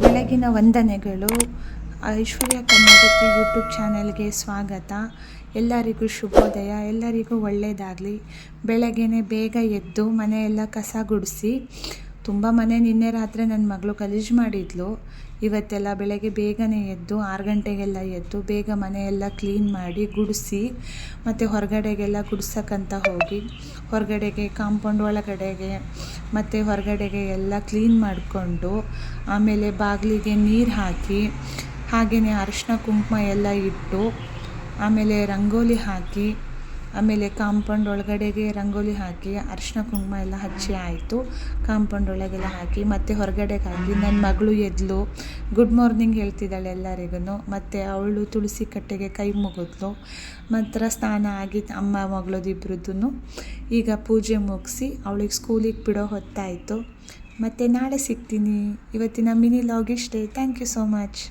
ಬೆಳಗಿನ ವಂದನೆಗಳು. ಐಶ್ವರ್ಯ ಕನ್ನಡತಿ ಯೂಟ್ಯೂಬ್ ಚಾನೆಲ್ಗೆ ಸ್ವಾಗತ. ಎಲ್ಲರಿಗೂ ಶುಭೋದಯ, ಎಲ್ಲರಿಗೂ ಒಳ್ಳೆಯದಾಗಲಿ. ಬೆಳಗ್ಗೆನೇ ಬೇಗ ಎದ್ದು ಮನೆಯೆಲ್ಲ ಕಸ ಗುಡಿಸಿ, ತುಂಬ ಮನೆ ನಿನ್ನೆ ರಾತ್ರಿ ನನ್ನ ಮಗಳು ಗಲೀಜು ಮಾಡಿದ್ಲು. ಇವತ್ತೆಲ್ಲ ಬೆಳಗ್ಗೆ ಬೇಗನೆ ಎದ್ದು 6 ಗಂಟೆಗೆಲ್ಲ ಎದ್ದು ಬೇಗ ಮನೆಯೆಲ್ಲ ಕ್ಲೀನ್ ಮಾಡಿ ಗುಡಿಸಿ, ಮತ್ತು ಹೊರಗಡೆಗೆಲ್ಲ ಗುಡ್ಸಕ್ಕಂತ ಹೋಗಿ ಹೊರಗಡೆಗೆ ಕಾಂಪೌಂಡ್ ಒಳಗಡೆಗೆ ಮತ್ತು ಹೊರಗಡೆಗೆ ಎಲ್ಲ ಕ್ಲೀನ್ ಮಾಡಿಕೊಂಡು, ಆಮೇಲೆ ಬಾಗಿಲಿಗೆ ನೀರು ಹಾಕಿ, ಹಾಗೆಯೇ ಅರಿಶಿನ ಕುಂಕುಮ ಎಲ್ಲ ಇಟ್ಟು, ಆಮೇಲೆ ರಂಗೋಲಿ ಹಾಕಿ, ಆಮೇಲೆ ಕಾಂಪೌಂಡ್ ಒಳಗಡೆಗೆ ರಂಗೋಲಿ ಹಾಕಿ ಅರಿಶಿನ ಕುಂಕುಮ ಎಲ್ಲ ಹಚ್ಚಿ ಆಯಿತು. ಕಾಂಪೌಂಡ್ ಒಳಗೆಲ್ಲ ಹಾಕಿ ಮತ್ತು ಹೊರಗಡೆಗೆ ಹಾಕಿ ನನ್ನ ಮಗಳು ಎದ್ಲು, ಗುಡ್ ಮಾರ್ನಿಂಗ್ ಹೇಳ್ತಿದ್ದಾಳೆ ಎಲ್ಲರಿಗೂ. ಮತ್ತು ಅವಳು ತುಳಸಿ ಕಟ್ಟೆಗೆ ಕೈ ಮುಗಿದ್ಲು. ಮಾತ್ರ ಸ್ನಾನ ಆಗಿ ಅಮ್ಮ ಮಗಳದು ಇಬ್ಬರದ್ದು ಈಗ ಪೂಜೆ ಮುಗಿಸಿ ಅವಳಿಗೆ ಸ್ಕೂಲಿಗೆ ಬಿಡೋ ಹೊತ್ತಾಯಿತು. ಮತ್ತು ನಾಳೆ ಸಿಗ್ತೀನಿ. ಇವತ್ತಿನ ಮಿನಿ ಲಾಗ್ ಇಷ್ಟೇ. Thank you so much.